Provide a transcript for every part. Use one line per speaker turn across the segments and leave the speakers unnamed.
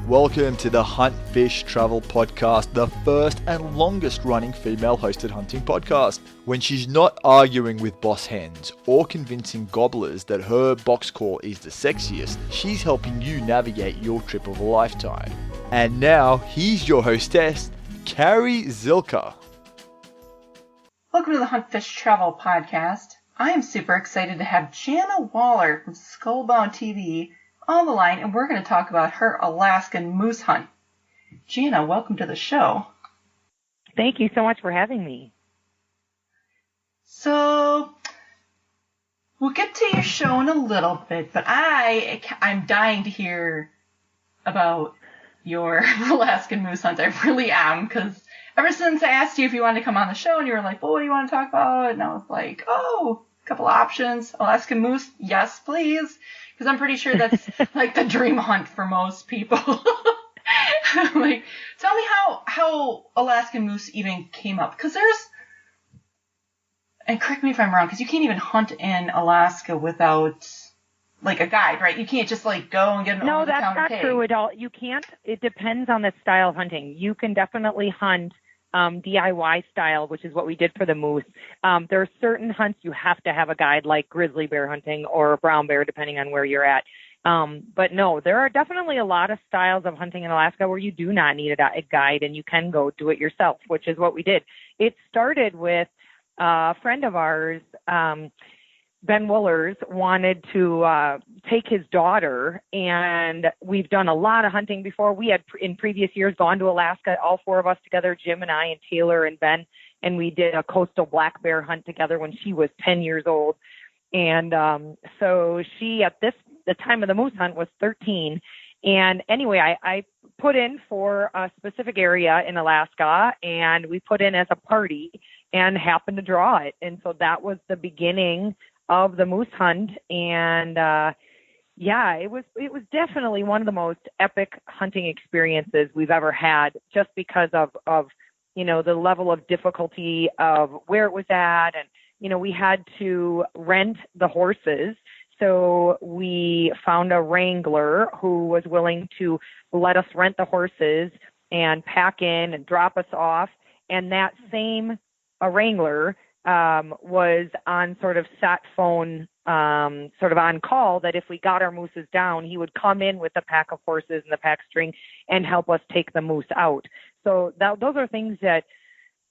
Welcome to the Hunt, Fish, Travel podcast, the first and longest running female hosted hunting podcast. When she's not arguing with boss hens or convincing gobblers that her box call is the sexiest, she's helping you navigate your trip of a lifetime. And now, here's your hostess, Carrie Zilka.
Welcome to the HuntFishTravel podcast. I am super excited to have Jana Waller from Skullbound TV on the line, and we're going to talk about her Alaskan moose hunt. Jana, welcome to the show.
Thank you so much for having me.
So, we'll get to your show in a little bit, but I'm dying to hear about your Alaskan moose hunt. I really am, because ever since I asked you if you wanted to come on the show, and you were like, well, what do you want to talk about? And I was like, a couple options. Alaskan moose, yes, please. Because I'm pretty sure that's like the dream hunt for most people. Like, tell me how Alaskan moose even came up. Because and correct me if I'm wrong, because you can't even hunt in Alaska without like a guide, right? You can't just like go and get an over-the-counter tag.
No, that's not true at all. You can't. It depends on the style of hunting. You can definitely hunt DIY style, which is what we did for the moose. There are certain hunts you have to have a guide, like grizzly bear hunting or brown bear, depending on where you're at. But no, there are definitely a lot of styles of hunting in Alaska where you do not need a guide and you can go do it yourself, which is what we did. It started with a friend of ours, Ben Willers, wanted to take his daughter, and we've done a lot of hunting before. We had in previous years gone to Alaska, all four of us together, Jim and I and Taylor and Ben, and we did a coastal black bear hunt together when she was 10 years old. And so she, at the time of the moose hunt, was 13. And anyway, I put in for a specific area in Alaska, and we put in as a party and happened to draw it. And so that was the beginning of the moose hunt. And it was definitely one of the most epic hunting experiences we've ever had, just because of the level of difficulty of where it was at. And we had to rent the horses, so we found a wrangler who was willing to let us rent the horses and pack in and drop us off. And that same wrangler was on sort of sat phone, sort of on call, that if we got our mooses down, he would come in with the pack of horses and the pack string and help us take the moose out. So those are things that,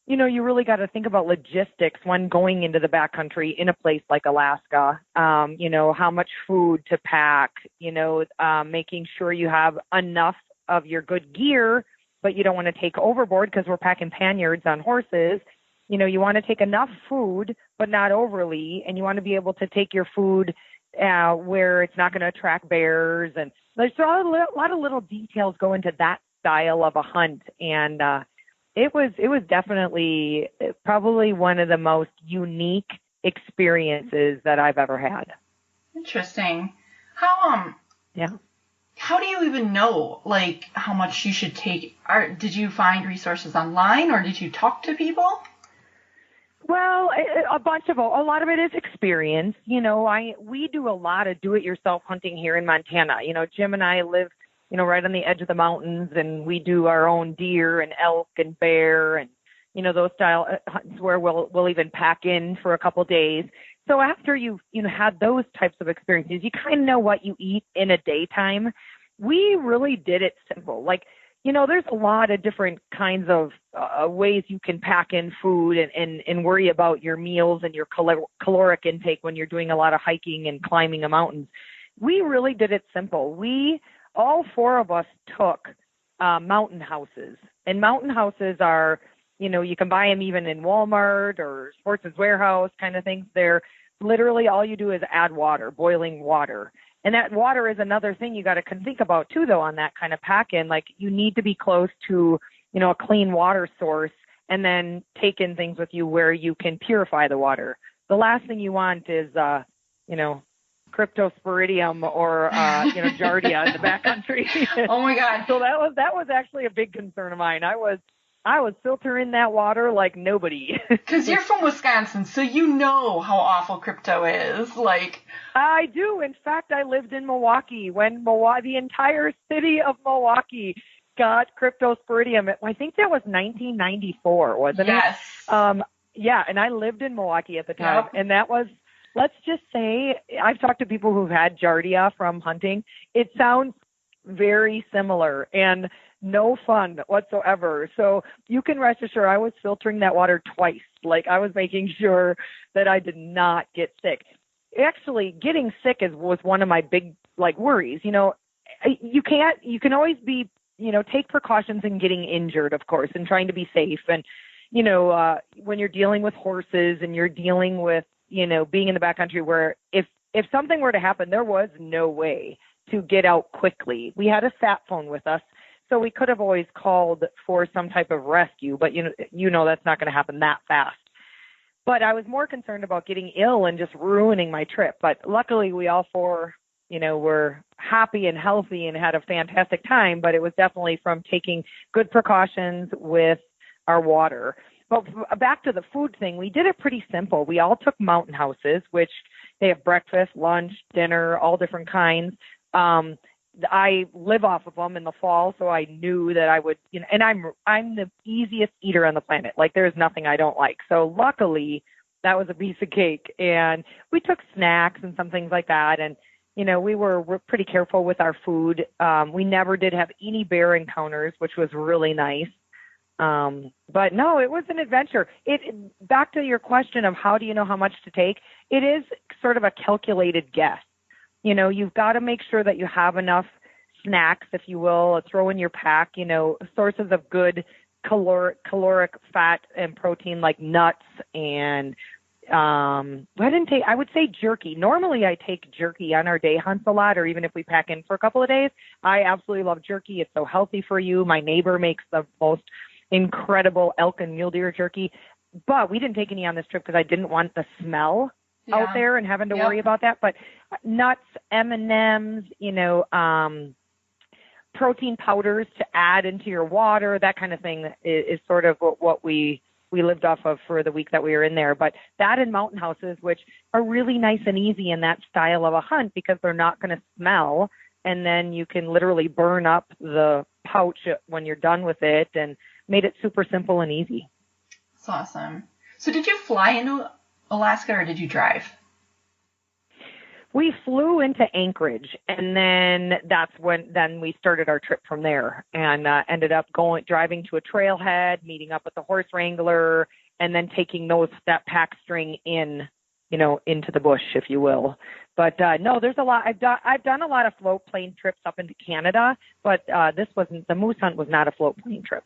you really got to think about logistics when going into the backcountry in a place like Alaska. How much food to pack, making sure you have enough of your good gear, but you don't want to take overboard because we're packing panniers on horses. You want to take enough food, but not overly, and you want to be able to take your food where it's not going to attract bears. And there's a lot of little details go into that style of a hunt. And it was definitely probably one of the most unique experiences that I've ever had.
Interesting. How do you even know, like, how much you should take? Did you find resources online, or did you talk to people?
Well, a lot of it is experience. We do a lot of do-it-yourself hunting here in Montana. Jim and I live, right on the edge of the mountains, and we do our own deer and elk and bear and, those style hunts where we'll even pack in for a couple of days. So after you've, had those types of experiences, you kind of know what you eat in a daytime. We really did it simple. Like, there's a lot of different kinds of ways you can pack in food and worry about your meals and your caloric intake when you're doing a lot of hiking and climbing a mountain. We really did it simple. All four of us took mountain houses. And mountain houses are, you can buy them even in Walmart or Sportsman's Warehouse kind of things. They're literally all you do is add water, boiling water. And that water is another thing you got to think about too, though, on that kind of pack-in. Like, you need to be close to, a clean water source, and then take in things with you where you can purify the water. The last thing you want is, cryptosporidium or, Giardia in the backcountry.
Oh my God.
So that was actually a big concern of mine. I was I was filtering that water like nobody.
Because you're from Wisconsin, so you know how awful crypto is. Like,
I do. In fact, I lived in Milwaukee when the entire city of Milwaukee got cryptosporidium. I think that was 1994, wasn't
yes.
it? Yeah, and I lived in Milwaukee at the time,
Yep.
and that was, let's just say, I've talked to people who've had Giardia from hunting. It sounds very similar and no fun whatsoever. So you can rest assured I was filtering that water twice. Like, I was making sure that I did not get sick. Actually, getting sick was one of my big, worries. You know, you can always be, take precautions in getting injured, of course, and trying to be safe. And, when you're dealing with horses and you're dealing with, being in the backcountry where if something were to happen, there was no way to get out quickly. We had a sat phone with us, so we could have always called for some type of rescue, but that's not going to happen that fast. But I was more concerned about getting ill and just ruining my trip. But luckily, we all four, were happy and healthy and had a fantastic time. But it was definitely from taking good precautions with our water. But back to the food thing, we did it pretty simple. We all took mountain houses, which they have breakfast, lunch, dinner, all different kinds. I live off of them in the fall, so I knew that I would, and I'm the easiest eater on the planet. Like, there's nothing I don't like. So luckily, that was a piece of cake. And we took snacks and some things like that. And, we're pretty careful with our food. We never did have any bear encounters, which was really nice. But no, it was an adventure. Back to your question of how do you know how much to take? It is sort of a calculated guess. You've got to make sure that you have enough snacks, if you will, throw in your pack, sources of good caloric fat and protein like nuts and, I would say jerky. Normally I take jerky on our day hunts a lot, or even if we pack in for a couple of days. I absolutely love jerky. It's so healthy for you. My neighbor makes the most incredible elk and mule deer jerky, but we didn't take any on this trip because I didn't want the smell out there and having to worry about that. But nuts, M&Ms, protein powders to add into your water, that kind of thing is sort of what we lived off of for the week that we were in there. But that and mountain houses, which are really nice and easy in that style of a hunt because they're not going to smell. And then you can literally burn up the pouch when you're done with it, and made it super simple and easy.
That's awesome. So did you fly into Alaska or did you drive?
We flew into Anchorage, and then then we started our trip from there, and ended up driving to a trailhead, meeting up with the horse wrangler, and then taking that pack string in, into the bush, if you will. But no, there's a lot. I've done a lot of float plane trips up into Canada, but the moose hunt was not a float plane trip.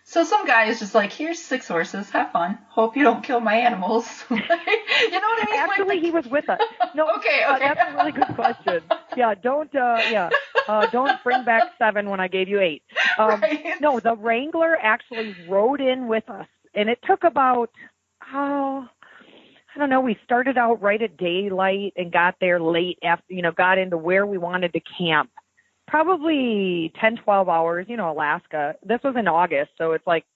So some guy is just like, here's 6 horses, have fun. Hope you don't kill my animals. You know what I mean?
Actually, he was with us. No,
okay.
That's a really good question. Yeah, don't bring back 7 when I gave you 8.
Right.
No, the wrangler actually rode in with us, and it took about, I don't know, we started out right at daylight and got there late after, got into where we wanted to camp. Probably 10, 12 hours, Alaska. This was in August, so it's like,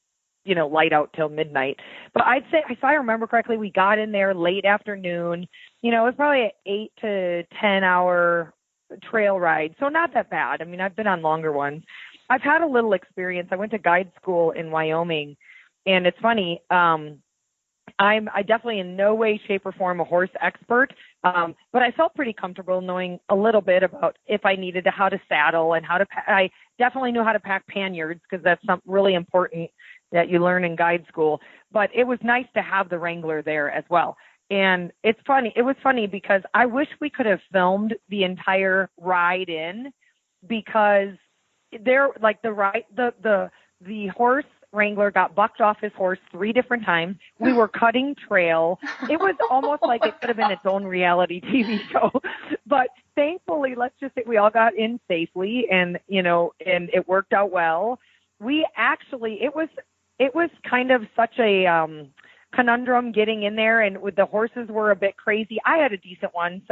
light out till midnight. But I'd say, if I remember correctly, we got in there late afternoon. It was probably an 8 to 10 hour trail ride, so not that bad. I mean, I've been on longer ones. I've had a little experience. I went to guide school in Wyoming, and it's funny, I definitely in no way, shape, or form a horse expert, but I felt pretty comfortable knowing a little bit about if I needed how to saddle and how to I definitely knew how to pack panniers because that's something really important that you learn in guide school. But it was nice to have the wrangler there as well. And it was funny because I wish we could have filmed the entire ride in, because the horse wrangler got bucked off his horse 3 different times. We were cutting trail. It was almost like it could have been its own reality TV show. But thankfully, let's just say we all got in safely, and and it worked out well. We actually, it was kind of such a conundrum getting in there, and the horses were a bit crazy. I had a decent one,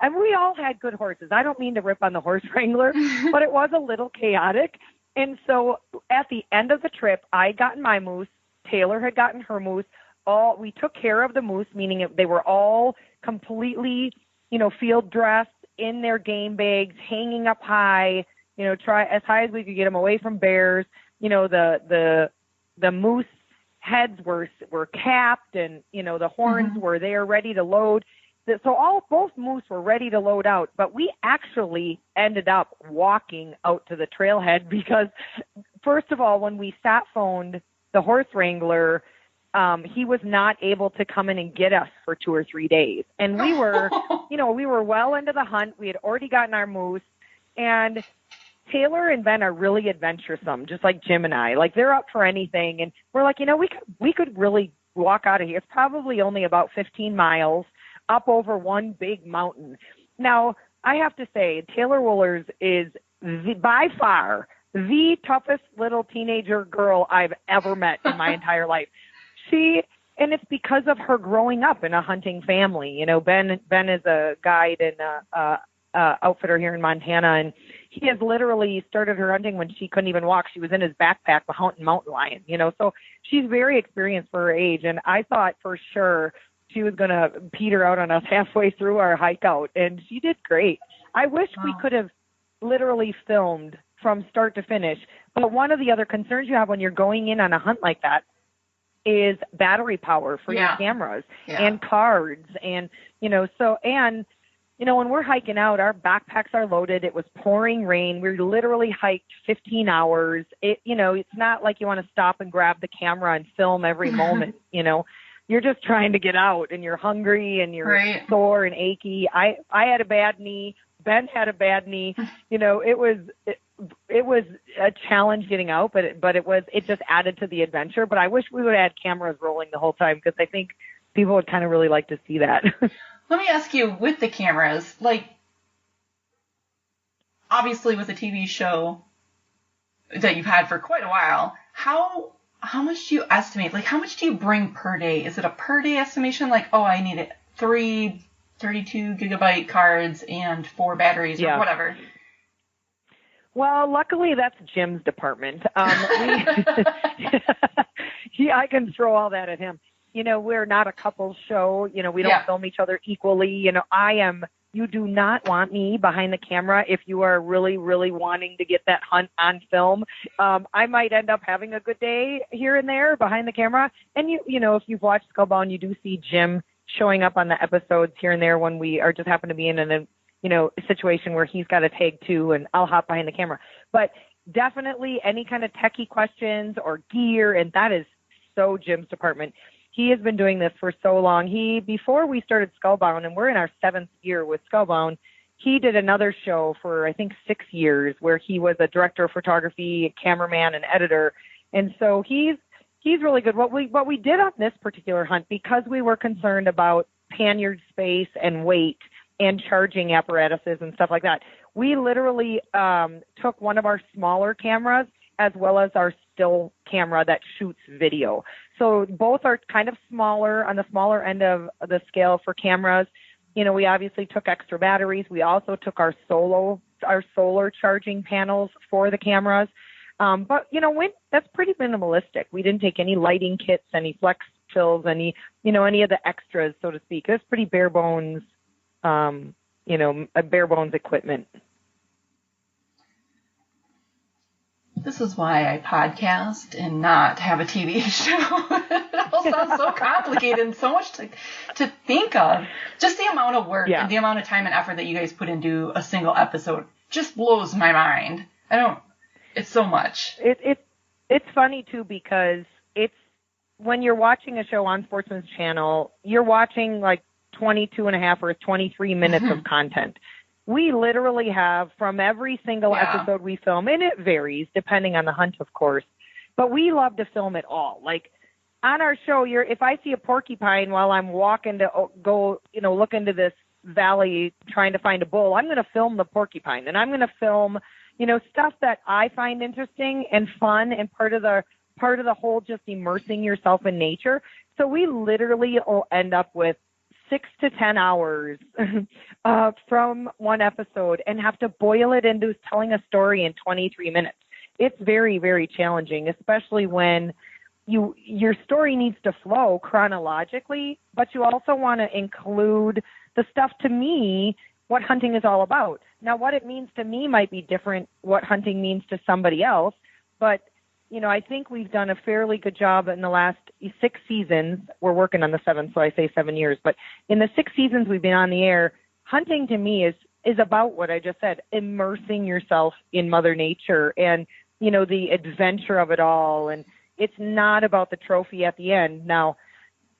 and we all had good horses. I don't mean to rip on the horse wrangler, but it was a little chaotic. And so at the end of the trip, I had gotten my moose. Taylor had gotten her moose. We took care of the moose, meaning they were all completely, field dressed in their game bags, hanging up high, try as high as we could get them away from bears. The moose heads were capped, and, the horns were there ready to load. So both moose were ready to load out, but we actually ended up walking out to the trailhead because, first of all, when we sat phoned the horse wrangler, he was not able to come in and get us for 2 or 3 days. And we were, we were well into the hunt. We had already gotten our moose, and Taylor and Ben are really adventuresome, just like Jim and I. Like, they're up for anything. And we're like, we could really walk out of here. It's probably only about 15 miles up over one big mountain. Now, I have to say, Taylor Woolers is by far the toughest little teenager girl I've ever met in my entire life. And it's because of her growing up in a hunting family. Ben is a guide and outfitter here in Montana, and he has literally started her hunting when she couldn't even walk. She was in his backpack hunting mountain lion, so she's very experienced for her age. And I thought for sure she was going to peter out on us halfway through our hike out, and she did great. I wish we could have literally filmed from start to finish. But one of the other concerns you have when you're going in on a hunt like that is battery power for your cameras and cards. And, when we're hiking out, our backpacks are loaded. It was pouring rain. We literally hiked 15 hours. It's not like you want to stop and grab the camera and film every moment, You're just trying to get out, and you're hungry, and you're sore and achy. I had a bad knee. Ben had a bad knee. It was a challenge getting out, but it just added to the adventure. But I wish we would have had cameras rolling the whole time, because I think people would kind of really like to see that.
Let me ask you, with the cameras, like, obviously with a TV show that you've had for quite a while, how much do you estimate? Like, how much do you bring per day? Is it a per day estimation? Like, I need 3 32 gigabyte cards and 4 batteries or whatever.
Well, luckily that's Jim's department. I can throw all that at him. We're not a couples show. We don't film each other equally. You do not want me behind the camera if you are really, really wanting to get that hunt on film. I might end up having a good day here and there behind the camera. And if you've watched Skullbound, you do see Jim showing up on the episodes here and there when we are just happen to be in a situation where he's got a tag too, and I'll hop behind the camera. But definitely any kind of techie questions or gear, and that is so Jim's department. He has been doing this for so long. Before we started Skullbound, and we're in our 7th year with Skullbound, he did another show for, I think, 6 years, where he was a director of photography, a cameraman, and editor. And so he's really good. What we did on this particular hunt, because we were concerned about panniard space and weight and charging apparatuses and stuff like that, we literally took one of our smaller cameras as well as our still camera that shoots video. So both are kind of smaller, on the smaller end of the scale for cameras. We obviously took extra batteries. We also took our solar charging panels for the cameras. But that's pretty minimalistic. We didn't take any lighting kits, any flex fills, any of the extras, so to speak. It's pretty bare bones, a bare bones equipment.
This is why I podcast and not have a TV show. It all sounds so complicated and so much to think of. Just the amount of work and the amount of time and effort that you guys put into a single episode just blows my mind. It's so much.
It's funny too, because it's when you're watching a show on Sportsman's Channel, you're watching like 22 and a half or 23 minutes of content. We literally have, from every single episode we film, and it varies depending on the hunt, of course, but we love to film it all. Like on our show, if I see a porcupine while I'm walking to go, look into this valley trying to find a bull, I'm going to film the porcupine, and I'm going to film, stuff that I find interesting and fun, and part of the whole just immersing yourself in nature. So we literally will end up with 6 to 10 hours from one episode and have to boil it into telling a story in 23 minutes. it's very, very challenging, especially when your story needs to flow chronologically, but you also want to include the stuff, to me, what hunting is all about. Now, what it means to me might be different what hunting means to somebody else, but I think we've done a fairly good job in the last 6 seasons. We're working on the 7th, so I say 7 years. But in the 6 seasons we've been on the air, hunting to me is about what I just said, immersing yourself in Mother Nature and, the adventure of it all. And it's not about the trophy at the end. Now,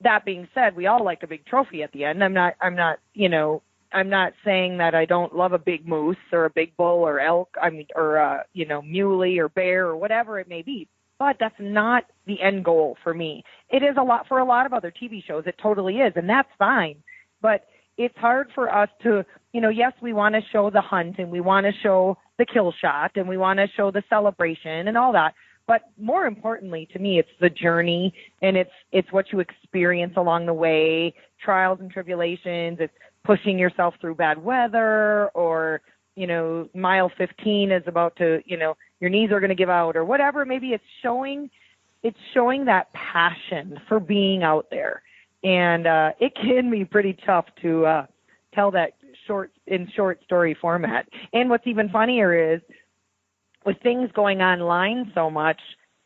that being said, we all like a big trophy at the end. I'm not saying that I don't love a big moose or a big bull or elk, or muley or bear or whatever it may be. But that's not the end goal for me. It is a lot for a lot of other TV shows. It totally is, and that's fine. But it's hard for us to, yes, we want to show the hunt and we want to show the kill shot and we want to show the celebration and all that. But more importantly to me, it's the journey, and it's what you experience along the way, trials and tribulations. It's pushing yourself through bad weather, or, mile 15 is about to, your knees are going to give out, or whatever. Maybe it's showing that passion for being out there. And it can be pretty tough to tell that in short story format. And what's even funnier is, with things going online so much,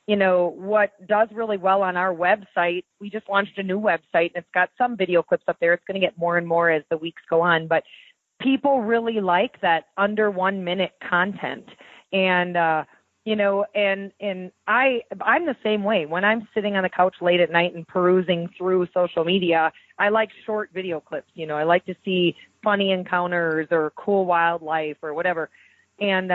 what does really well on our website, we just launched a new website, and it's got some video clips up there. It's going to get more and more as the weeks go on, but people really like that under 1 minute content. And, and I'm the same way. When I'm sitting on the couch late at night and perusing through social media, I like short video clips. I like to see funny encounters or cool wildlife or whatever. And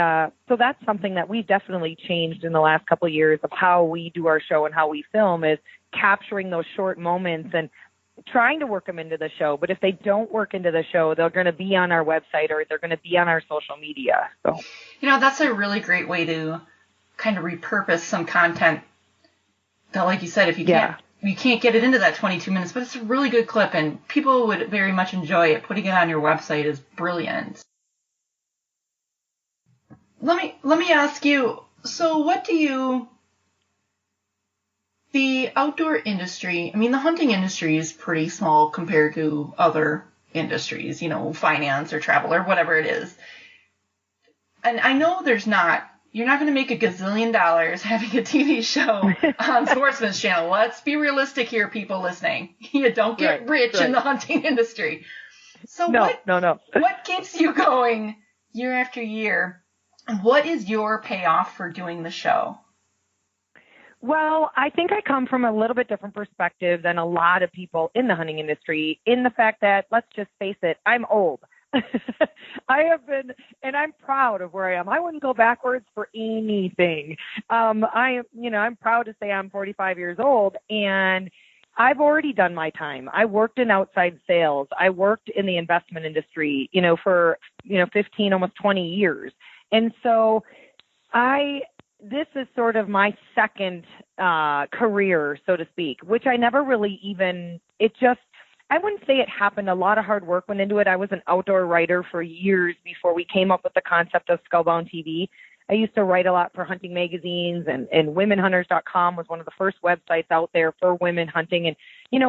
so that's something that we've definitely changed in the last couple of years of how we do our show and how we film, is capturing those short moments and trying to work them into the show. But if they don't work into the show, they're going to be on our website or they're going to be on our social media. So,
that's a really great way to kind of repurpose some content that, like you said, if you can't get it into that 22 minutes, but it's a really good clip and people would very much enjoy it. Putting it on your website is brilliant. Let me ask you, so the outdoor industry, the hunting industry is pretty small compared to other industries, finance or travel or whatever it is. And I know you're not going to make a gazillion dollars having a TV show on Sportsman's Channel. Let's be realistic here, people listening. You don't get rich in the hunting industry. So what keeps you going year after year? What is your payoff for doing the show?
Well, I think I come from a little bit different perspective than a lot of people in the hunting industry, in the fact that, let's just face it, I'm old. I have been, and I'm proud of where I am. I wouldn't go backwards for anything. I'm proud to say I'm 45 years old, and I've already done my time. I worked in outside sales. I worked in the investment industry, for 15, almost 20 years. And so this is sort of my second career, so to speak, which I never really I wouldn't say it happened. A lot of hard work went into it. I was an outdoor writer for years before we came up with the concept of Skullbound TV. I used to write a lot for hunting magazines, and womenhunters.com was one of the first websites out there for women hunting. And,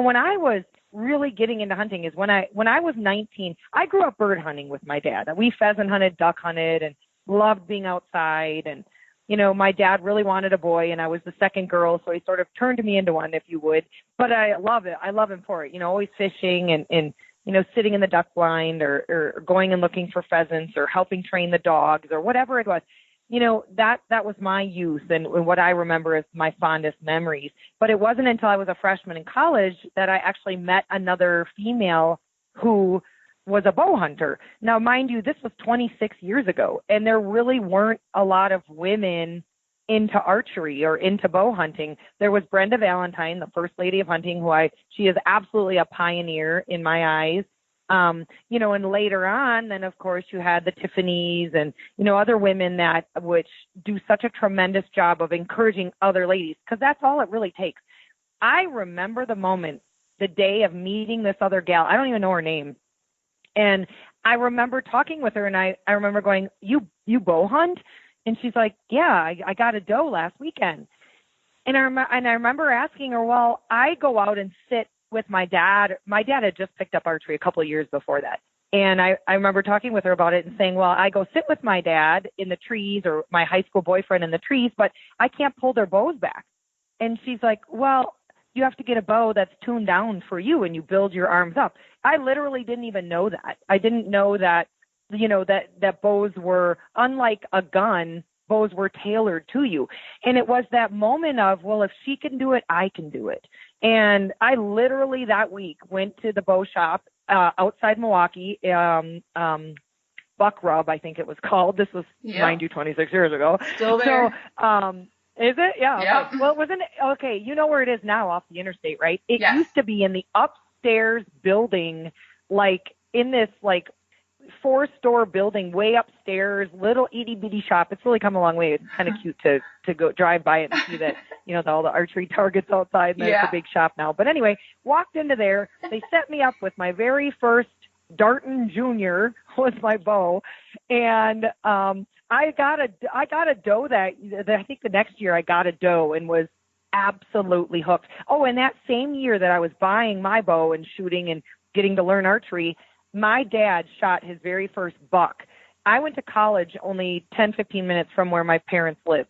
when I was really getting into hunting is when I was 19, I grew up bird hunting with my dad. We pheasant hunted, duck hunted, and loved being outside. And, my dad really wanted a boy, and I was the second girl, so he sort of turned me into one, if you would. But I love it. I love him for it. Always fishing and sitting in the duck blind or going and looking for pheasants or helping train the dogs or whatever it was. That was my youth and what I remember as my fondest memories. But it wasn't until I was a freshman in college that I actually met another female who was a bow hunter. Now, mind you, this was 26 years ago, and there really weren't a lot of women into archery or into bow hunting. There was Brenda Valentine, the first lady of hunting, she is absolutely a pioneer in my eyes. And later on, then of course you had the Tiffanys and, other women which do such a tremendous job of encouraging other ladies, because that's all it really takes. I remember the day of meeting this other gal. I don't even know her name. And I remember talking with her, and I remember going, you bow hunt? And she's like, yeah, I got a doe last weekend. And I remember asking her, well, I go out and sit with my dad. My dad had just picked up archery a couple of years before that. And I remember talking with her about it and saying, well, I go sit with my dad in the trees, or my high school boyfriend in the trees, but I can't pull their bows back. And she's like, well, you have to get a bow that's tuned down for you, and you build your arms up. I literally didn't even know that. I didn't know that, that bows were, unlike a gun, bows were tailored to you. And it was that moment of, well, if she can do it, I can do it. And I literally that week went to the bow shop outside Milwaukee, Buck Rub, I think it was called. This was, mind you, 26 years ago.
Still there.
So, is it? Yeah.
Yep.
Okay. Well, it wasn't. Okay. You know where it is now, off the interstate, right? It
Yes.
used to be in the upstairs building, like in this, like, 4-store building way upstairs, little itty bitty shop. It's really come a long way. It's kind of cute to go drive by it and see that, all the archery targets outside, and there's a big shop now. But anyway, walked into there. They set me up with my very first Darton Jr. was my bow. And, I got a doe that I think the next year I got a doe and was absolutely hooked. Oh, and that same year that I was buying my bow and shooting and getting to learn archery, my dad shot his very first buck. I went to college only 10, 15 minutes from where my parents lived.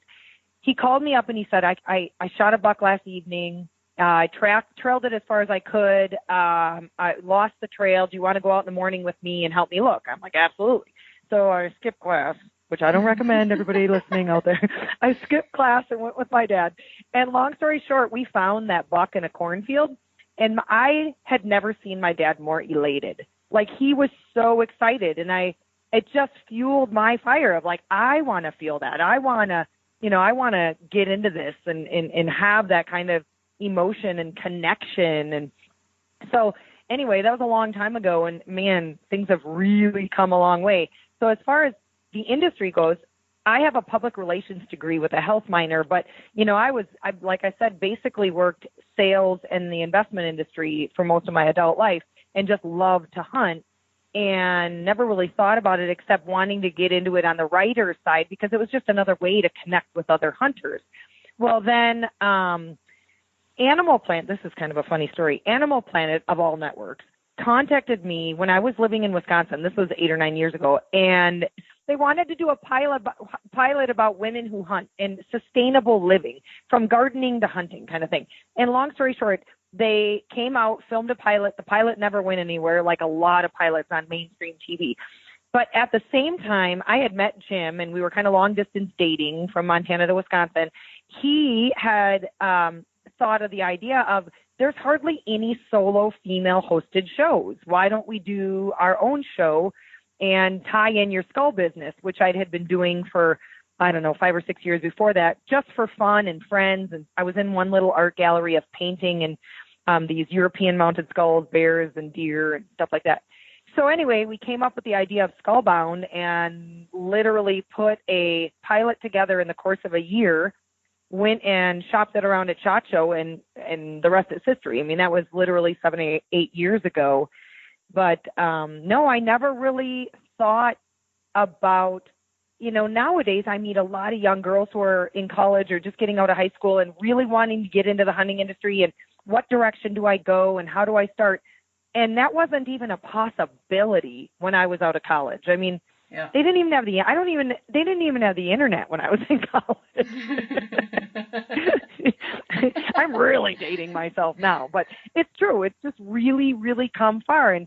He called me up and he said, I shot a buck last evening. I trailed it as far as I could. I lost the trail. Do you want to go out in the morning with me and help me look? I'm like, absolutely. So I skipped class, which I don't recommend everybody listening out there. I skipped class and went with my dad. And long story short, we found that buck in a cornfield, and I had never seen my dad more elated. Like, he was so excited, and it just fueled my fire of like, I want to feel that. I want to get into this and have that kind of emotion and connection. And so anyway, that was a long time ago, and man, things have really come a long way. So as far as the industry goes, I have a public relations degree with a health minor, but, I like I said, basically worked sales and the investment industry for most of my adult life and just loved to hunt and never really thought about it except wanting to get into it on the writer's side because it was just another way to connect with other hunters. Well, then Animal Planet, this is kind of a funny story, Animal Planet, of all networks, contacted me when I was living in Wisconsin. This was 8 or 9 years ago, and they wanted to do a pilot about women who hunt and sustainable living, from gardening to hunting kind of thing. And long story short, they came out, filmed a pilot. The pilot never went anywhere, like a lot of pilots on mainstream TV. But at the same time, I had met Jim, and we were kind of long-distance dating from Montana to Wisconsin. He had thought of the idea of, there's hardly any solo female-hosted shows. Why don't we do our own show and tie in your skull business, which I had been doing for, 5 or 6 years before that, just for fun and friends. And I was in one little art gallery of painting and these European mounted skulls, bears and deer and stuff like that. So anyway, we came up with the idea of Skullbound and literally put a pilot together in the course of a year, went and shopped it around at SHOT Show, and the rest is history. I mean, that was literally 7 or 8 years ago. But no, I never really thought about, nowadays I meet a lot of young girls who are in college or just getting out of high school and really wanting to get into the hunting industry, and what direction do I go and how do I start? And that wasn't even a possibility when I was out of college. I mean,
yeah.
They didn't even have they didn't even have the internet when I was in college. I'm really dating myself now, but it's true. It's just really, really come far. And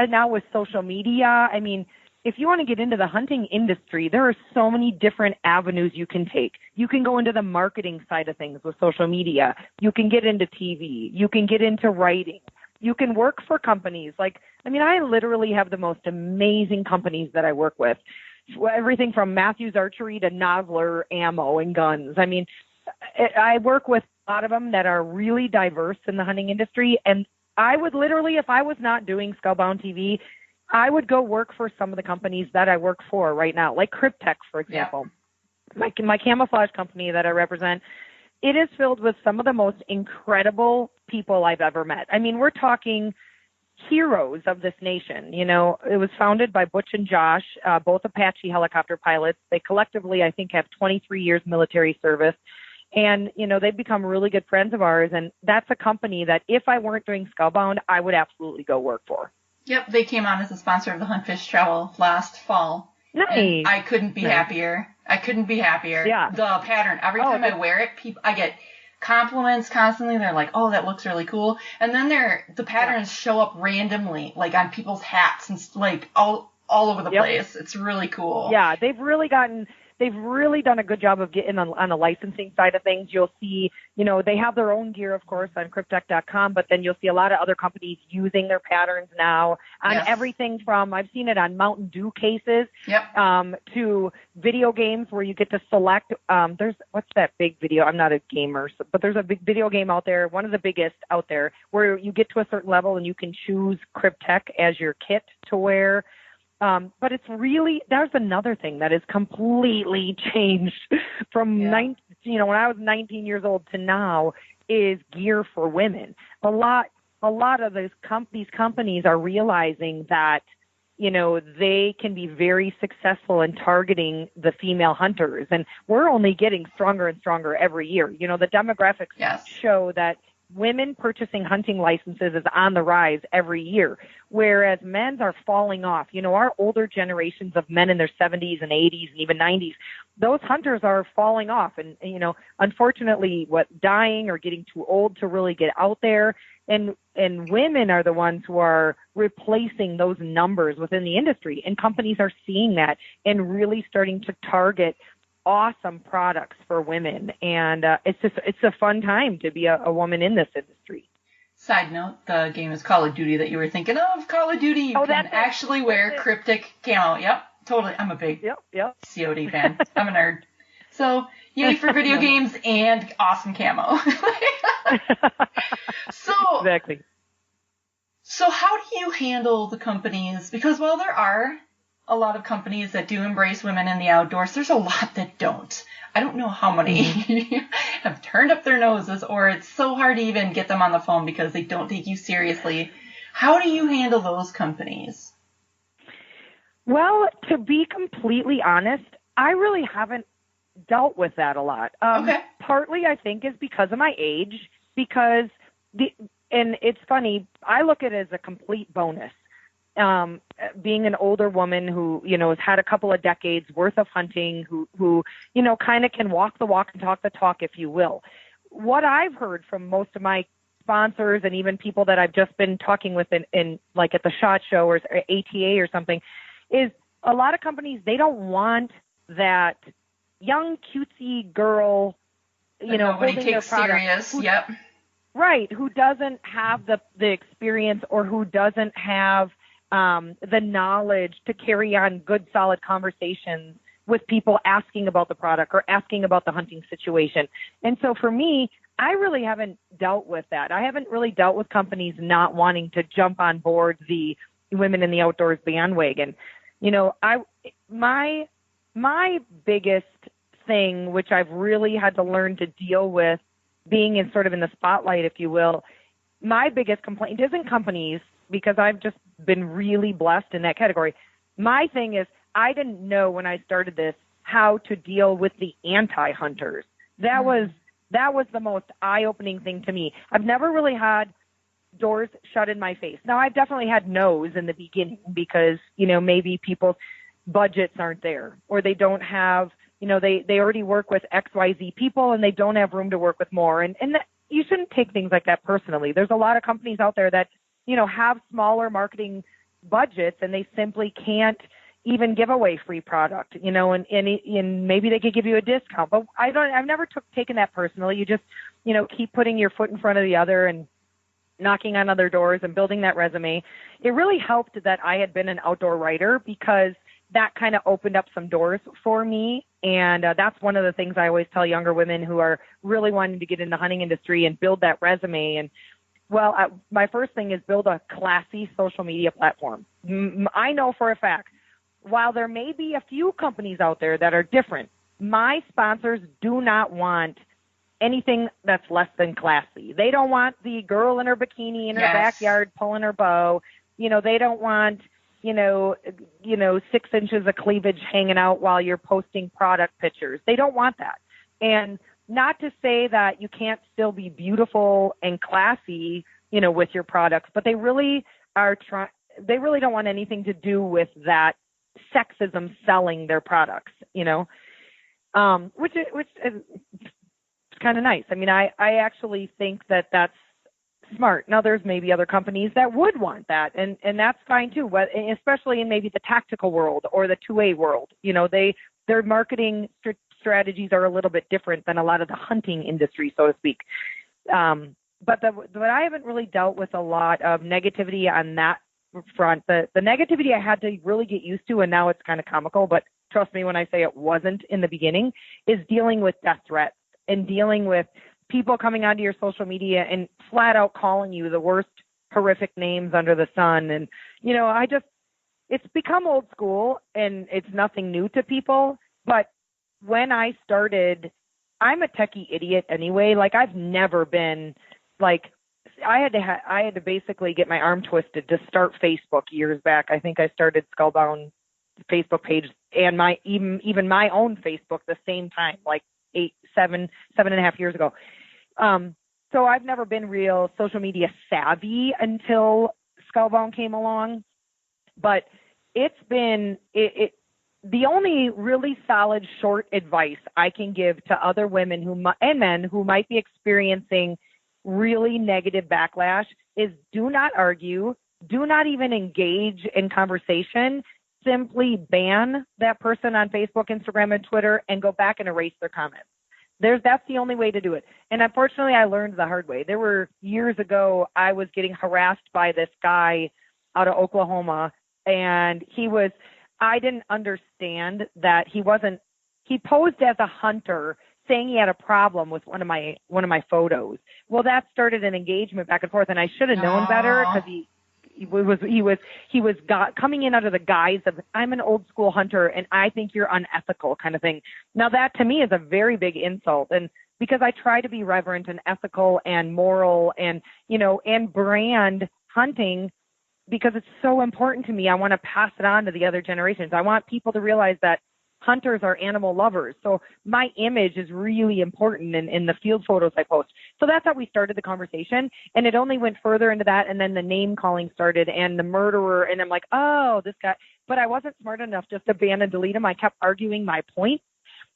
now with social media, I mean, if you want to get into the hunting industry, there are so many different avenues you can take. You can go into the marketing side of things with social media. You can get into TV. You can get into writing. You can work for companies. I literally have the most amazing companies that I work with. Everything from Matthews Archery to Nosler Ammo and guns. I mean, I work with a lot of them that are really diverse in the hunting industry. And I would literally, if I was not doing Skullbound TV, I would go work for some of the companies that I work for right now, like Cryptex, for example. Yeah. My camouflage company that I represent, it is filled with some of the most incredible people I've ever met. I mean, we're talking heroes of this nation. You know, it was founded by Butch and Josh, both Apache helicopter pilots. They collectively, I think, have 23 years military service. And, you know, they've become really good friends of ours. And that's a company that if I weren't doing Scowbound, I would absolutely go work for.
Yep, they came on as a sponsor of the HuntFishTravel last fall.
Nice.
And I couldn't be happier. I couldn't be happier.
Yeah.
The pattern, every time I wear it, I get compliments constantly. They're like, oh, that looks really cool. And then the patterns show up randomly, like on people's hats and like all over the place. It's really cool.
Yeah, they've really done a good job of getting on the licensing side of things. You'll see, you know, they have their own gear, of course, on cryptech.com, but then you'll see a lot of other companies using their patterns now on everything from, I've seen it on Mountain Dew cases, to video games where you get to select, what's that big video? I'm not a gamer, but there's a big video game out there, one of the biggest out there, where you get to a certain level and you can choose Cryptech as your kit to wear. But it's really, there's another thing that has completely changed from when I was 19 years old to now is gear for women. A lot of these companies are realizing that, you know, they can be very successful in targeting the female hunters. And we're only getting stronger and stronger every year. You know, the demographics show that women purchasing hunting licenses is on the rise every year, whereas men's are falling off. You know, our older generations of men in their 70s and 80s and even 90s, those hunters are falling off. And you know, unfortunately, dying or getting too old to really get out there. And women are the ones who are replacing those numbers within the industry. And companies are seeing that and really starting to target awesome products for women, and it's a fun time to be a woman in this industry.
Side note, the game is Call of Duty that you were thinking of. Call of Duty, you can actually wear cryptic camo. Yep, totally. I'm a big COD fan. I'm a nerd. So, yay for video games and awesome camo.
Exactly.
So how do you handle the companies? Because while there are a lot of companies that do embrace women in the outdoors, there's a lot that don't. I don't know how many have turned up their noses, or it's so hard to even get them on the phone because they don't take you seriously. How do you handle those companies?
Well, to be completely honest, I really haven't dealt with that a lot. Partly, I think, is because of my age, and it's funny, I look at it as a complete bonus. Being an older woman who, you know, has had a couple of decades worth of hunting, who, you know, kind of can walk the walk and talk the talk, if you will. What I've heard from most of my sponsors and even people that I've just been talking with in like at the SHOT Show or ATA or something is a lot of companies, they don't want that young cutesy girl, you know,
nobody
holding
takes
their product,
serious.
Right, who doesn't have the experience or who doesn't have the knowledge to carry on good, solid conversations with people asking about the product or asking about the hunting situation. And so for me, I really haven't dealt with that. I haven't really dealt with companies not wanting to jump on board the women in the outdoors bandwagon. You know, my biggest thing, which I've really had to learn to deal with being in sort of in the spotlight, if you will, my biggest complaint isn't companies, because I've just been really blessed in that category. My thing is, I didn't know when I started this how to deal with the anti-hunters. That was the most eye-opening thing to me. I've never really had doors shut in my face. Now, I've definitely had no's in the beginning because, you know, maybe people's budgets aren't there, or they don't have, you know, they already work with XYZ people and they don't have room to work with more. And that, you shouldn't take things like that personally. There's a lot of companies out there that, you know, have smaller marketing budgets and they simply can't even give away free product, you know, and maybe they could give you a discount, but I've never taken that personally. You just, you know, keep putting your foot in front of the other and knocking on other doors and building that resume. It really helped that I had been an outdoor writer because that kind of opened up some doors for me. And that's one of the things I always tell younger women who are really wanting to get in the hunting industry and build that resume. And well, my first thing is build a classy social media platform. I know for a fact, while there may be a few companies out there that are different, my sponsors do not want anything that's less than classy. They don't want the girl in her bikini in her backyard pulling her bow. They don't want, 6 inches of cleavage hanging out while you're posting product pictures. They don't want that. And not to say that you can't still be beautiful and classy, with your products, but they really they really don't want anything to do with that sexism selling their products, which is kind of nice. I mean, I actually think that that's smart. Now, there's maybe other companies that would want that, and that's fine too, but especially in maybe the tactical world or the 2A world. Their marketing strategies are a little bit different than a lot of the hunting industry, so to speak. But I haven't really dealt with a lot of negativity on that front. The negativity I had to really get used to, and now it's kind of comical, but trust me when I say it wasn't in the beginning, is dealing with death threats and dealing with people coming onto your social media and flat out calling you the worst horrific names under the sun. And, it's become old school and it's nothing new to people. But when I started, I'm a techie idiot anyway. Like, I've never been like, I had to basically get my arm twisted to start Facebook years back. I think I started Skullbound Facebook page and even my own Facebook the same time, like 7.5 years ago. So I've never been real social media savvy until Skullbound came along, but it's been the only really solid short advice I can give to other women and men who might be experiencing really negative backlash is do not argue, do not even engage in conversation. Simply ban that person on Facebook, Instagram, and Twitter and go back and erase their comments. That's the only way to do it. And unfortunately, I learned the hard way. There were years ago, I was getting harassed by this guy out of Oklahoma, and I didn't understand that he posed as a hunter saying he had a problem with one of my photos. Well, that started an engagement back and forth, and I should have known better because he was coming in under the guise of, I'm an old school hunter and I think you're unethical kind of thing. Now that to me is a very big insult. And because I try to be reverent and ethical and moral and brand hunting because it's so important to me. I want to pass it on to the other generations. I want people to realize that hunters are animal lovers. So my image is really important in the field photos I post. So that's how we started the conversation. And it only went further into that. And then the name calling started and the murderer. And I'm like, oh, this guy. But I wasn't smart enough just to ban and delete him. I kept arguing my point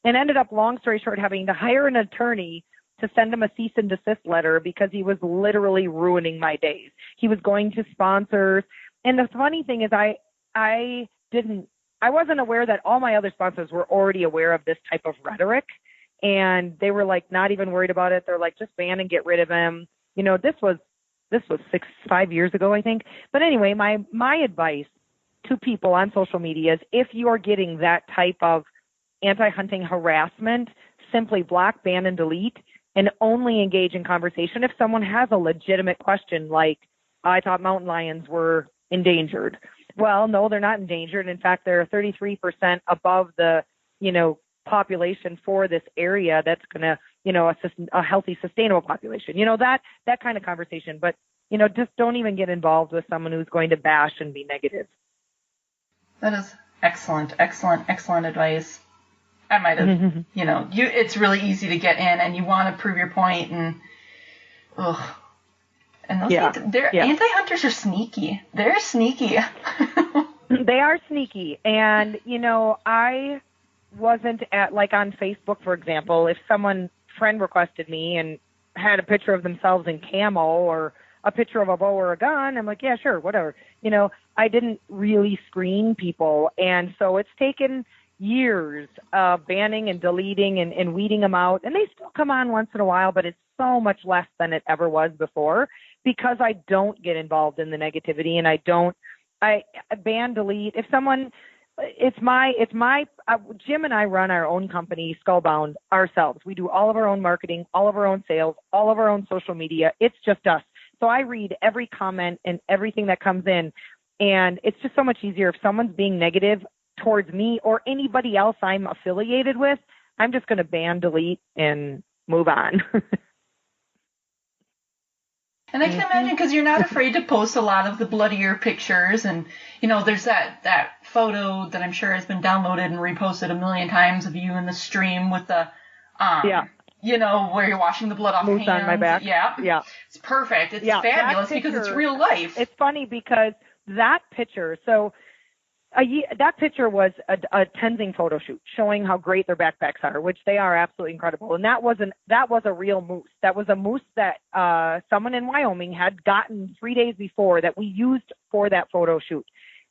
and ended up, long story short, having to hire an attorney to send him a cease and desist letter because he was literally ruining my days. He was going to sponsors. And the funny thing is I wasn't aware that all my other sponsors were already aware of this type of rhetoric, and they were like not even worried about it. They're like, just ban and get rid of him. This was 5 years ago, I think. But anyway, my advice to people on social media is if you are getting that type of anti-hunting harassment, simply block, ban, and delete, and only engage in conversation if someone has a legitimate question like, I thought mountain lions were endangered. Well, no, they're not endangered. In fact, they're 33% above the, population for this area that's going to, a healthy, sustainable population. That kind of conversation. But, just don't even get involved with someone who's going to bash and be negative.
That is excellent advice. I might have, it's really easy to get in and you want to prove your point and, and those anti-hunters are sneaky. They're sneaky.
They are sneaky. And, I wasn't on Facebook, for example, if someone friend requested me and had a picture of themselves in camo or a picture of a bow or a gun, I'm like, yeah, sure, whatever. I didn't really screen people. And so it's taken years of banning and deleting and weeding them out. And they still come on once in a while, but it's so much less than it ever was before because I don't get involved in the negativity and I ban, delete. If someone, Jim and I run our own company, Skullbound, ourselves. We do all of our own marketing, all of our own sales, all of our own social media. It's just us. So I read every comment and everything that comes in. And it's just so much easier if someone's being negative towards me or anybody else I'm affiliated with. I'm just going to ban, delete, and move on.
And I can imagine, because you're not afraid to post a lot of the bloodier pictures, and there's that photo that I'm sure has been downloaded and reposted a million times of you in the stream with the where you're washing the blood off
Moose
hands.
on my back.
Yeah. It's perfect. It's fabulous because it's real life.
It's funny because that picture, that picture was a Tenzing photo shoot showing how great their backpacks are, which they are absolutely incredible. And that was a real moose. That was a moose that someone in Wyoming had gotten 3 days before that we used for that photo shoot.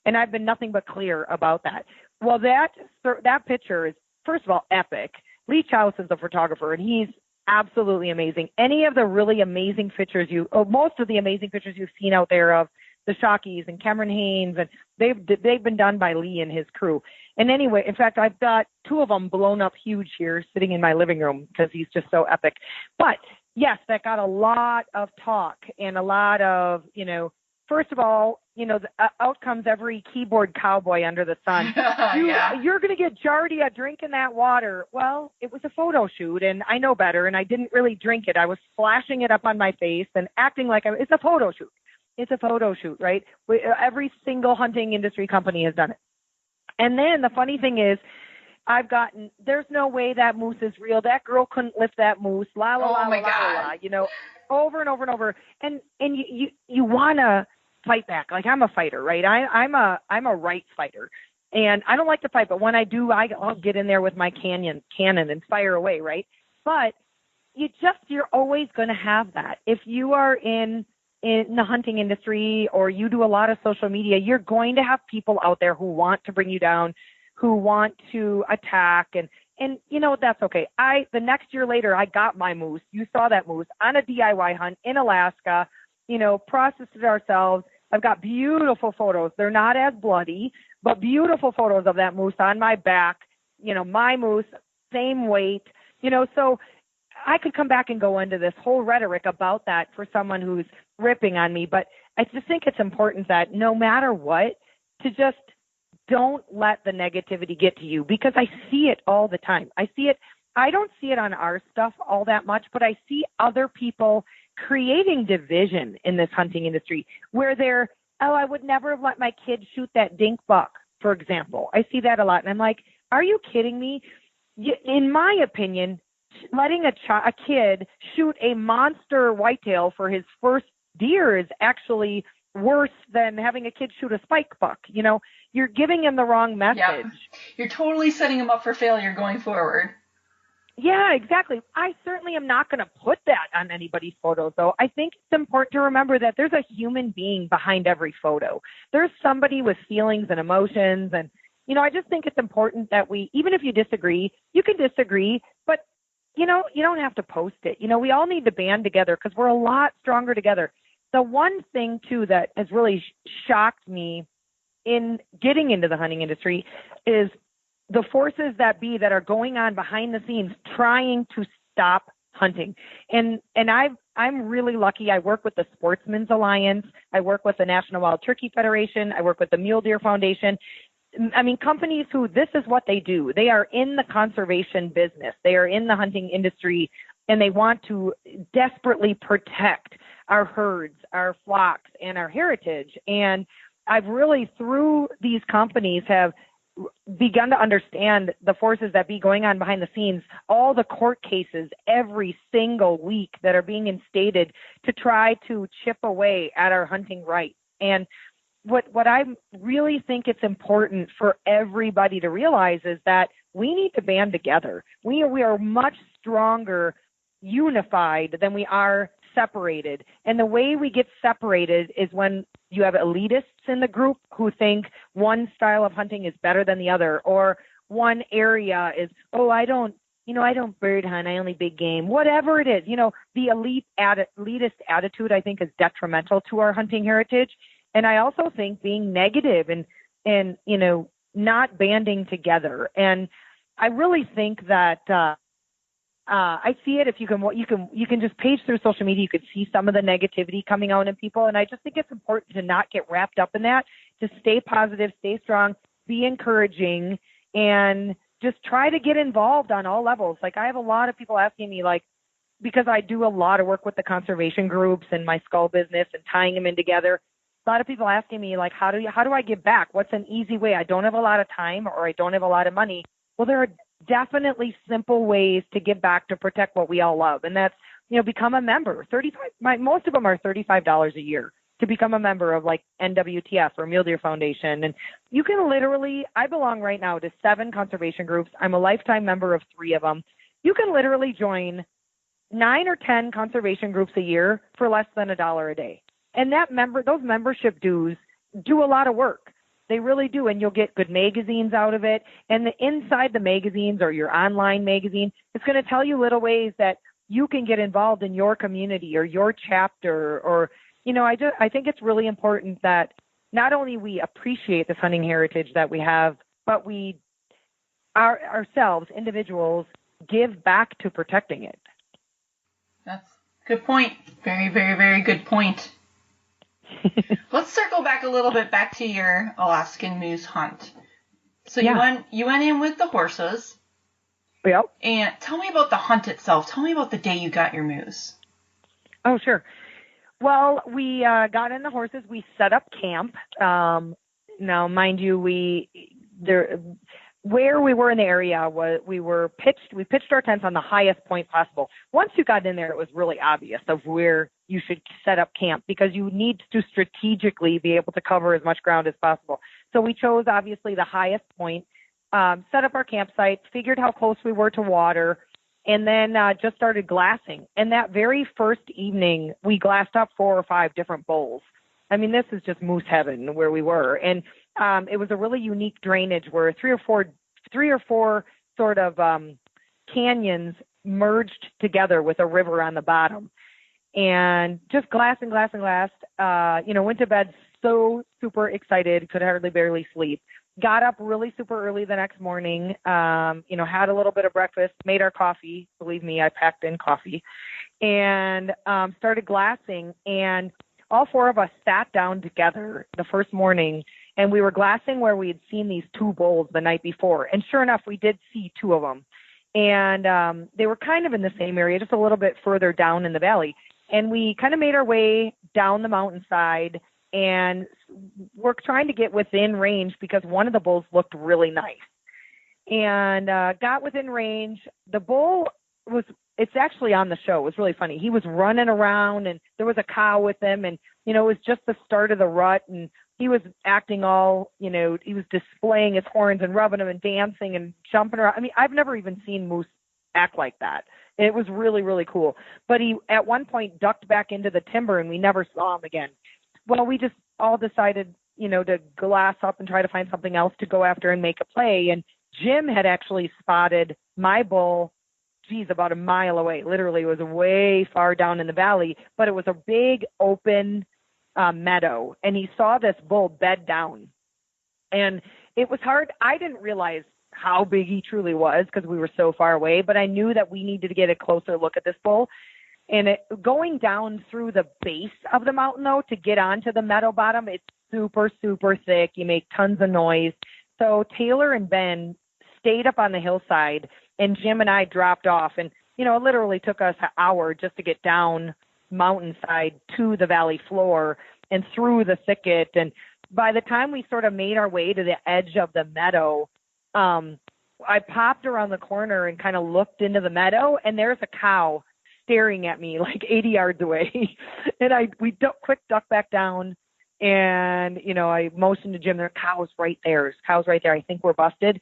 And I've been nothing but clear about that. Well, that picture is, first of all, epic. Lee Chouse is the photographer, and he's absolutely amazing. Any of the really amazing pictures most of the amazing pictures you've seen out there of the Shockies and Cameron Haynes, and they've been done by Lee and his crew. And anyway, in fact, I've got 2 of them blown up huge here sitting in my living room because he's just so epic. But yes, that got a lot of talk and a lot of, first of all, out comes every keyboard cowboy under the sun. You're going to get Giardia drinking that water. Well, it was a photo shoot, and I know better, and I didn't really drink it. I was splashing it up on my face and acting like it's a photo shoot. It's a photo shoot, right? Every single hunting industry company has done it. And then the funny thing is, there's no way that moose is real. That girl couldn't lift that moose. La la la la la. Over and over and over. And you want to fight back. Like, I'm a fighter, right? I'm a right fighter. And I don't like to fight, but when I do, I'll get in there with my cannon and fire away, right? But you're always going to have that. If you are in the hunting industry or you do a lot of social media, you're going to have people out there who want to bring you down, who want to attack, and that's okay. The next year later, I got my moose. You saw that moose on a DIY hunt in Alaska, processed it ourselves. I've got beautiful photos. They're not as bloody, but beautiful photos of that moose on my back, my moose, same weight, so I could come back and go into this whole rhetoric about that for someone who's ripping on me, but I just think it's important that no matter what, to just don't let the negativity get to you, because I see it all the time. I don't see it on our stuff all that much, but I see other people creating division in this hunting industry where I would never have let my kid shoot that dink buck, for example. I see that a lot, and I'm like, are you kidding me? In my opinion, letting a kid shoot a monster whitetail for his first deer is actually worse than having a kid shoot a spike buck. You're giving him the wrong message.
Yep. You're totally setting him up for failure going forward.
Yeah, exactly. I certainly am not going to put that on anybody's photo, though. I think it's important to remember that there's a human being behind every photo. There's somebody with feelings and emotions. And, I just think it's important that even if you disagree, you can disagree, but you don't have to post it. We all need to band together because we're a lot stronger together. The one thing, too, that has really shocked me in getting into the hunting industry is the forces that are going on behind the scenes trying to stop hunting. And I'm really lucky. I work with the Sportsmen's Alliance. I work with the National Wild Turkey Federation. I work with the Mule Deer Foundation. I mean, companies who this is what they do. They are in the conservation business. They are in the hunting industry, and they want to desperately protect our herds, our flocks, and our heritage. And I've really, through these companies, have begun to understand the forces that be going on behind the scenes, all the court cases every single week that are being instated to try to chip away at our hunting rights. And what I really think it's important for everybody to realize is that we need to band together. We are much stronger unified than we are separated. And the way we get separated is when you have elitists in the group who think one style of hunting is better than the other, or one area is, I don't bird hunt, I only big game, whatever it is. The elitist attitude, I think, is detrimental to our hunting heritage. And I also think being negative and not banding together. And I really think that I see it. If you can just page through social media, you could see some of the negativity coming out in people. And I just think it's important to not get wrapped up in that, to stay positive, stay strong, be encouraging, and just try to get involved on all levels. Like, I have a lot of people asking me, like, because I do a lot of work with the conservation groups and my skull business and tying them in together. A lot of people asking me, like, how do I give back? What's an easy way? I don't have a lot of time or I don't have a lot of money. Well, there are definitely simple ways to give back to protect what we all love. And that's, become a member. Most of them are $35 a year to become a member of like NWTF or Mule Deer Foundation. And you can literally, I belong right now to 7 conservation groups. I'm a lifetime member of 3 of them. You can literally join 9 or 10 conservation groups a year for less than $1 a day. And those membership dues do a lot of work. They really do. And you'll get good magazines out of it. And inside the magazines or your online magazine, it's going to tell you little ways that you can get involved in your community or your chapter. Or, I think it's really important that not only we appreciate this hunting heritage that we have, but we ourselves, individuals, give back to protecting it.
That's a good point. Very, very, very good point. Let's circle back a little bit back to your Alaskan moose hunt. So you went in with the horses.
Yep. And
tell me about the hunt itself. Tell me about the day you got your moose.
Oh, sure. Well, we got in the horses. We set up camp. Now, mind you, where we were in the area we pitched our tents on the highest point possible. Once you got in there, it was really obvious of where you should set up camp because you need to strategically be able to cover as much ground as possible. So we chose obviously the highest point, set up our campsite, figured how close we were to water, and then just started glassing. And that very first evening, we glassed up 4 or 5 different bowls. I mean, this is just moose heaven where we were. And it was a really unique drainage where 3 or 4 sort of canyons merged together with a river on the bottom. And just glass. Went to bed so super excited, could hardly barely sleep. Got up really super early the next morning, had a little bit of breakfast, made our coffee. Believe me, I packed in coffee. And started glassing. And all 4 of us sat down together the first morning, and we were glassing where we had seen these 2 bulls the night before. And sure enough, we did see 2 of them. And they were kind of in the same area, just a little bit further down in the valley. And we kind of made our way down the mountainside, and we're trying to get within range because one of the bulls looked really nice. And got within range. The bull it's actually on the show. It was really funny. He was running around, and there was a cow with him, and, it was just the start of the rut, and he was acting all, he was displaying his horns and rubbing them and dancing and jumping around. I mean, I've never even seen moose act like that. It was really, really cool. But he, at one point, ducked back into the timber, and we never saw him again. Well, we just all decided, to glass up and try to find something else to go after and make a play. And Jim had actually spotted my bull, about a mile away. Literally, it was way far down in the valley, but it was a big open meadow. And he saw this bull bed down. And it was hard. I didn't realize how big he truly was because we were so far away, but I knew that we needed to get a closer look at this bull. And going down through the base of the mountain, though, to get onto the meadow bottom, it's super, super thick. You make tons of noise. So Taylor and Ben stayed up on the hillside, and Jim and I dropped off. And, it literally took us an hour just to get down mountainside to the valley floor and through the thicket. And by the time we sort of made our way to the edge of the meadow, I popped around the corner and kind of looked into the meadow, and there's a cow staring at me like 80 yards away. And we quick duck back down, and, I motioned to Jim, there cow's right there. I think we're busted.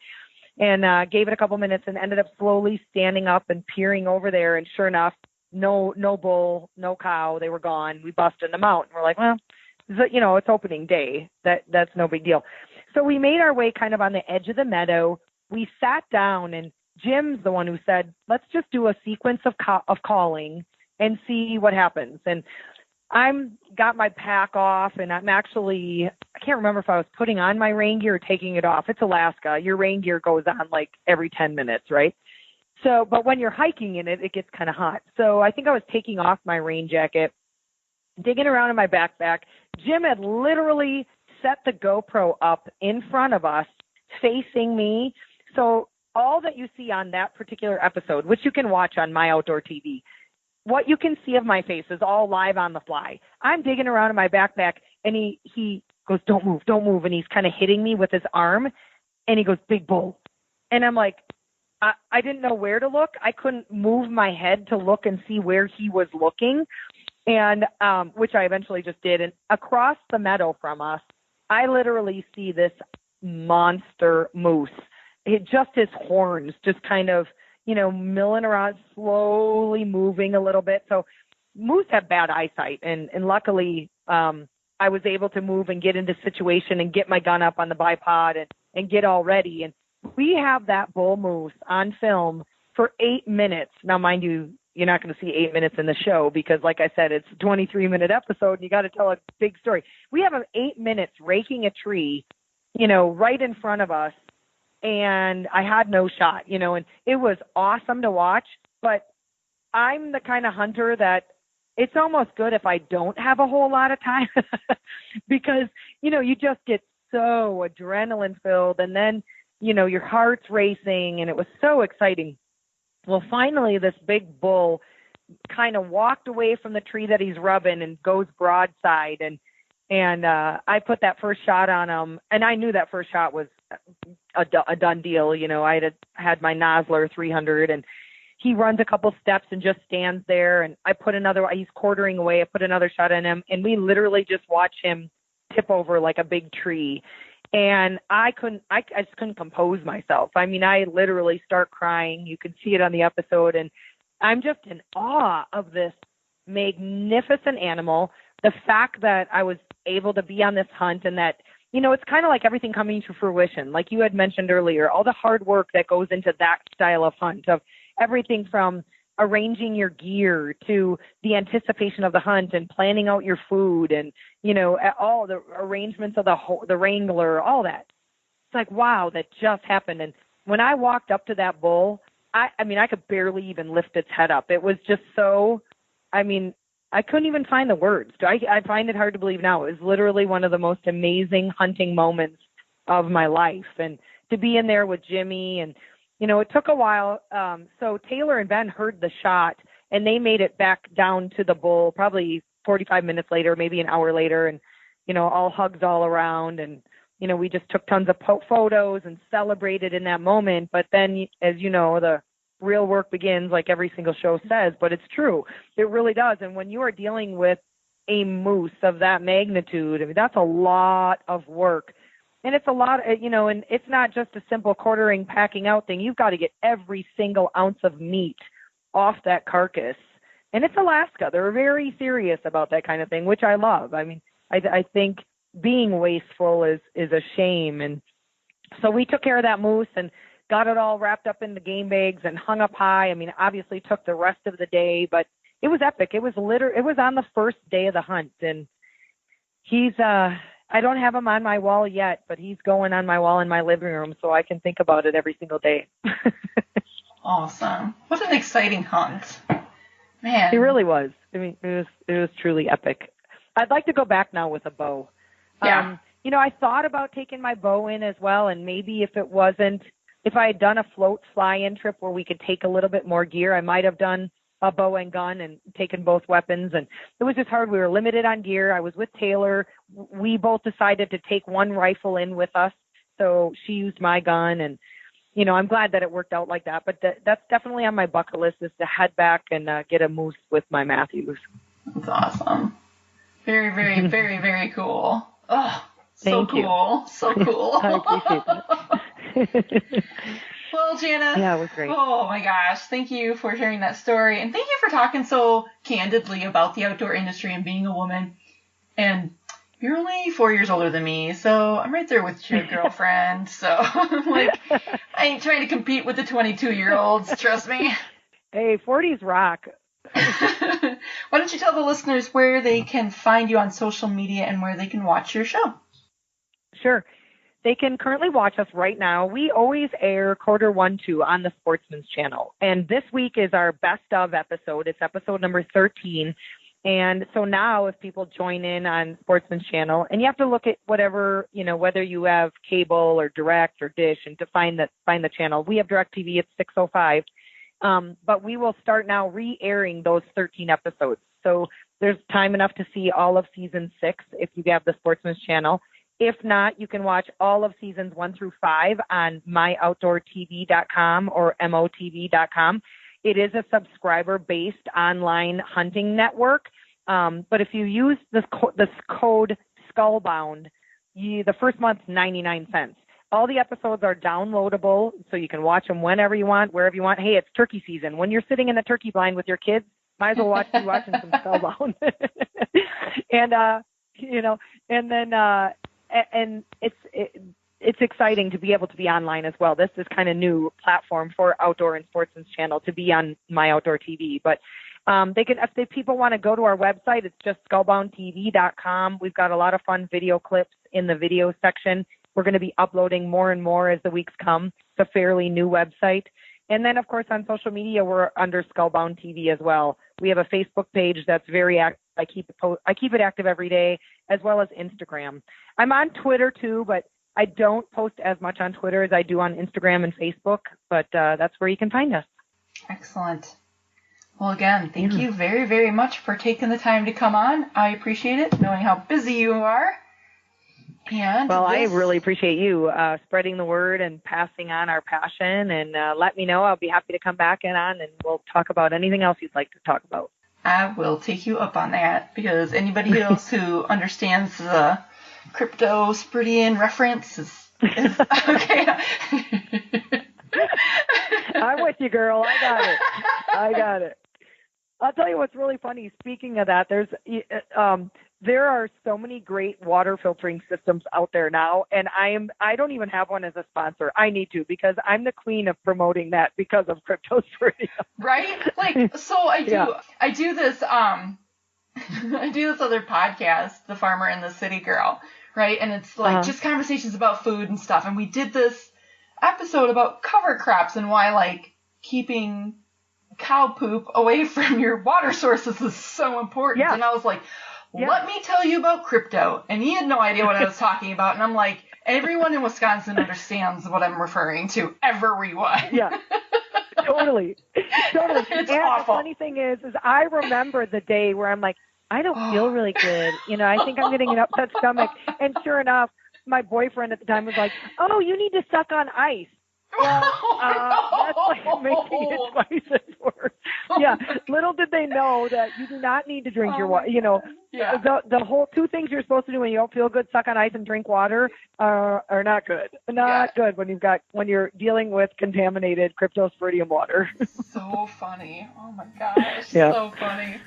And gave it a couple minutes and ended up slowly standing up and peering over there. And sure enough, no bull, no cow. They were gone. We busted them out. And we're like, well, it's opening day. That's no big deal. So we made our way kind of on the edge of the meadow. We sat down, and Jim's the one who said, let's just do a sequence of calling and see what happens. And I'm got my pack off, and I'm actually, I can't remember if I was putting on my rain gear or taking it off. It's Alaska. Your rain gear goes on like every 10 minutes, right? So, but when you're hiking in it, it gets kind of hot. So I think I was taking off my rain jacket, digging around in my backpack. Jim had literally set the GoPro up in front of us, facing me. So all that you see on that particular episode, which you can watch on My Outdoor TV, what you can see of my face is all live on the fly. I'm digging around in my backpack, and he goes, don't move. And he's kind of hitting me with his arm, and he goes, big bull. And I'm like, I didn't know where to look. I couldn't move my head to look and see where he was looking, and which I eventually just did. And across the meadow from us, I literally see this monster moose. Just his horns just kind of, milling around, slowly moving a little bit. So moose have bad eyesight, and luckily I was able to move and get into situation and get my gun up on the bipod and get all ready. And we have that bull moose on film for 8 minutes. Now, mind you, you're not going to see 8 minutes in the show because, like I said, it's a 23-minute episode, and you got to tell a big story. We have him 8 minutes raking a tree, right in front of us, and I had no shot, and it was awesome to watch. But I'm the kind of hunter that it's almost good if I don't have a whole lot of time because, you just get so adrenaline filled, and then your heart's racing, and it was so exciting. Well, finally, this big bull kind of walked away from the tree that he's rubbing and goes broadside, and I put that first shot on him, and I knew that first shot was a done deal. I had my Nosler 300, and he runs a couple steps and just stands there, and I put he's quartering away. I put another shot on him, and we literally just watch him tip over like a big tree. And I just couldn't compose myself. I mean, I literally start crying. You can see it on the episode. And I'm just in awe of this magnificent animal. The fact that I was able to be on this hunt, and that, it's kind of like everything coming to fruition. Like you had mentioned earlier, all the hard work that goes into that style of hunt, of everything from arranging your gear to the anticipation of the hunt and planning out your food and, all the arrangements of the wrangler, all that. It's like, wow, that just happened. And when I walked up to that bull, I could barely even lift its head up. It was just so, I couldn't even find the words. I find it hard to believe now. It was literally one of the most amazing hunting moments of my life. And to be in there with Jimmy, and it took a while. So Taylor and Ben heard the shot, and they made it back down to the bull probably 45 minutes later, maybe an hour later, and, all hugs all around. And, we just took tons of photos and celebrated in that moment. But then, as you know, the real work begins, like every single show says, but it's true. It really does. And when you are dealing with a moose of that magnitude, that's a lot of work. And it's a lot, and it's not just a simple quartering, packing out thing. You've got to get every single ounce of meat off that carcass. And it's Alaska. They're very serious about that kind of thing, which I love. I think being wasteful is a shame. And so we took care of that moose and got it all wrapped up in the game bags and hung up high. Obviously took the rest of the day, but it was epic. It was on the first day of the hunt. And he's, I don't have him on my wall yet, but he's going on my wall in my living room, so I can think about it every single day.
Awesome. What an exciting hunt. Man.
It really was. It was truly epic. I'd like to go back now with a bow.
Yeah.
I thought about taking my bow in as well, and maybe if I had done a float fly-in trip where we could take a little bit more gear, I might have done a bow and gun and taken both weapons. And it was just hard. We were limited on gear. I was with Taylor. We both decided to take one rifle in with us. So she used my gun, and, I'm glad that it worked out like that. But that's definitely on my bucket list, is to head back and get a moose with my Matthews.
That's awesome. Very, very, very, very cool. Oh, so
Thank you.
Cool. So cool.
I appreciate that.
Well, Jana.
Yeah, it was great.
Oh my gosh. Thank you for sharing that story. And thank you for talking so candidly about the outdoor industry and being a woman. And you're only 4 years older than me, so I'm right there with your girlfriend. So I ain't trying to compete with the 22-year-olds, trust me.
Hey, 40s rock.
Why don't you tell the listeners where they can find you on social media and where they can watch your show?
Sure. They can currently watch us right now. We always air quarter 1-2 on the Sportsman's Channel. And this week is our best of episode. It's episode number 13. And so now if people join in on Sportsman's Channel, and you have to look at whatever, whether you have cable or direct or dish, and to find the channel. We have DirecTV at 605. But we will start now re-airing those 13 episodes. So there's time enough to see all of season 6 if you have the Sportsman's Channel. If not, you can watch all of seasons 1 through 5 on myoutdoortv.com or motv.com. It is a subscriber-based online hunting network. But if you use this code Skullbound, the first month's 99 cents. All the episodes are downloadable, so you can watch them whenever you want, wherever you want. Hey, it's turkey season. When you're sitting in the turkey blind with your kids, might as well be watching some Skullbound. And it's exciting to be able to be online as well. This is kind of new platform for Outdoor and Sportsman's Channel to be on My Outdoor TV. But if people want to go to our website, it's just skullboundtv.com. We've got a lot of fun video clips in the video section. We're going to be uploading more and more as the weeks come. It's a fairly new website. And then, of course, on social media, we're under Skullbound TV as well. We have a Facebook page that's very active. I keep it active every day, as well as Instagram. I'm on Twitter, too, but I don't post as much on Twitter as I do on Instagram and Facebook. But that's where you can find us.
Excellent. Well, again, thank you very, very much for taking the time to come on. I appreciate it, knowing how busy you are. And
I really appreciate you spreading the word and passing on our passion. And let me know. I'll be happy to come back and we'll talk about anything else you'd like to talk about.
I will take you up on that, because anybody else who understands the cryptosporidium reference is okay.
I'm with you, girl. I got it. I'll tell you what's really funny. Speaking of that, there are so many great water filtering systems out there now, and I don't even have one as a sponsor. I need to, because I'm the queen of promoting that because of cryptosporidium.
Right? Like, so I do this I do this other podcast, The Farmer and the City Girl, right? And it's like just conversations about food and stuff. And we did this episode about cover crops and why like keeping cow poop away from your water sources is so important. Yeah. And I was like, let me tell you about crypto. And he had no idea what I was talking about. And I'm like, everyone in Wisconsin understands what I'm referring to, everyone.
Yeah, totally.
It's
and
awful.
The funny thing is I remember the day where I'm like, I don't feel really good. I think I'm getting an upset stomach. And sure enough, my boyfriend at the time was like, oh, you need to suck on ice. Well, that's like making it twice as worse. Yeah, little did they know that you do not need to drink your water.
Yeah.
The whole 2 things you're supposed to do when you don't feel good, suck on ice and drink water, are not good. Not good when you're dealing with contaminated cryptosporidium water.
So funny. Oh my gosh.
Yeah.
So funny.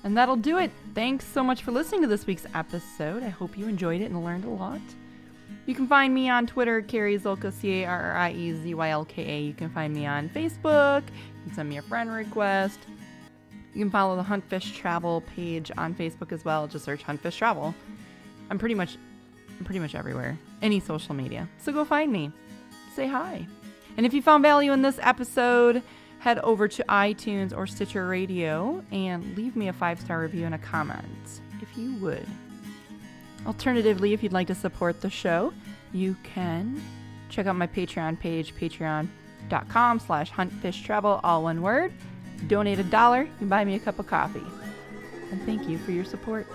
And that'll do it. Thanks so much for listening to this week's episode. I hope you enjoyed it and learned a lot. You can find me on Twitter, Carrie Zylka, CarrieZylka. You can find me on Facebook. You can send me a friend request. You can follow the HuntFishTravel page on Facebook as well. Just search HuntFishTravel. I'm pretty much everywhere. Any social media. So go find me. Say hi. And if you found value in this episode, head over to iTunes or Stitcher Radio and leave me a 5-star review and a comment, if you would. Alternatively, if you'd like to support the show, you can check out my Patreon page, patreon.com/HuntFishTravel, all one word. Donate $1, you buy me a cup of coffee. And thank you for your support.